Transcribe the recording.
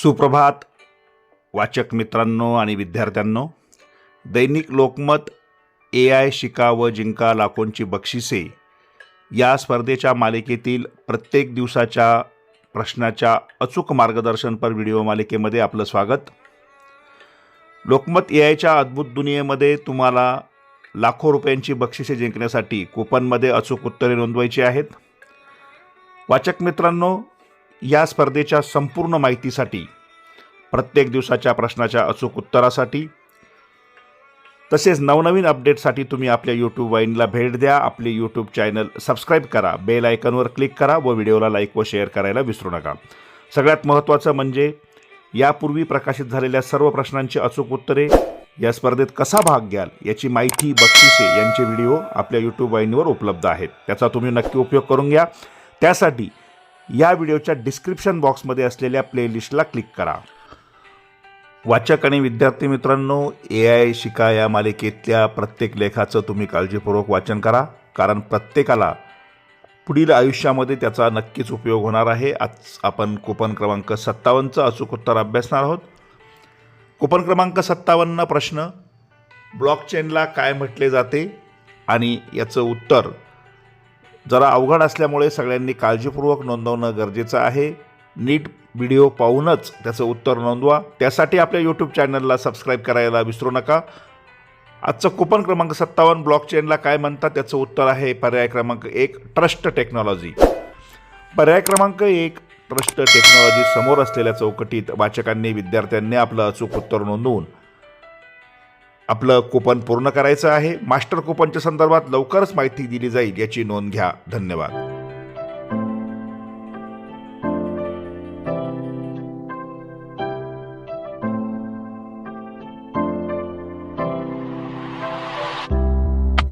सुप्रभात वाचक मित्रांनो आणि विद्यार्थ्यांनो. दैनिक लोकमत AI शिका व जिंका लाखोंची बक्षिसे या स्पर्धेच्या मालिकेतील प्रत्येक दिवसाच्या प्रश्नाच्या अचूक मार्गदर्शनपर व्हिडिओ मालिकेमध्ये आपलं स्वागत. लोकमत AIच्या अद्भुत दुनियेमध्ये तुम्हाला लाखो रुपयांची बक्षिसे जिंकण्यासाठी कूपनमध्ये अचूक उत्तरे नोंदवायची आहेत. वाचक मित्रांनो, या स्पर्धेच्या संपूर्ण माहितीसाठी, प्रत्येक दिवसाच्या प्रश्नाच्या अचूक उत्तरासाठी तसेच नवनवीन अपडेटसाठी तुम्ही आपल्या यूट्यूब वाहिनीला भेट द्या. आपले यूट्यूब चॅनल सबस्क्राईब करा, बेल आयकॉनवर क्लिक करा व व्हिडिओला लाईक व शेअर करायला विसरू नका. सगळ्यात महत्त्वाचं म्हणजे यापूर्वी प्रकाशित झालेल्या सर्व प्रश्नांची अचूक उत्तरे, या स्पर्धेत कसा भाग घ्याल याची माहिती, बक्षिसे यांचे व्हिडिओ आपल्या यूट्यूब वाहिनीवर उपलब्ध आहेत. त्याचा तुम्ही नक्की उपयोग करून घ्या. त्यासाठी या व्हिडिओच्या डिस्क्रिप्शन बॉक्समध्ये असलेल्या प्लेलिस्टला क्लिक करा. वाचक आणि विद्यार्थी मित्रांनो, AI शिका या मालिकेतल्या प्रत्येक लेखाचं तुम्ही काळजीपूर्वक वाचन करा, कारण प्रत्येकाला पुढील आयुष्यामध्ये त्याचा नक्कीच उपयोग होणार आहे. आज आपण कूपन क्रमांक 57चं अचूक उत्तर अभ्यासणार आहोत. कूपन क्रमांक 57 प्रश्न: ब्लॉकचेनला काय म्हटले जाते? आणि याचं उत्तर जरा अवघड असल्यामुळे सगळ्यांनी काळजीपूर्वक नोंदवणं गरजेचं आहे. नीट व्हिडिओ पाहूनच त्याचं उत्तर नोंदवा. त्यासाठी आपल्या यूट्यूब चॅनलला सबस्क्राईब करायला विसरू नका. आजचं कूपन क्रमांक 57, ब्लॉकचेनला काय म्हणतात? त्याचं उत्तर आहे पर्याय क्रमांक 1, ट्रस्ट टेक्नॉलॉजी. पर्याय क्रमांक 1, ट्रस्ट टेक्नॉलॉजी. समोर असलेल्या चौकटीत वाचकांनी, विद्यार्थ्यांनी आपलं अचूक उत्तर नोंदवून आपलं कूपन पूर्ण करायचं आहे. मास्टर कूपनच्या संदर्भात लवकरच माहिती दिली जाईल, याची नोंद घ्या. धन्यवाद.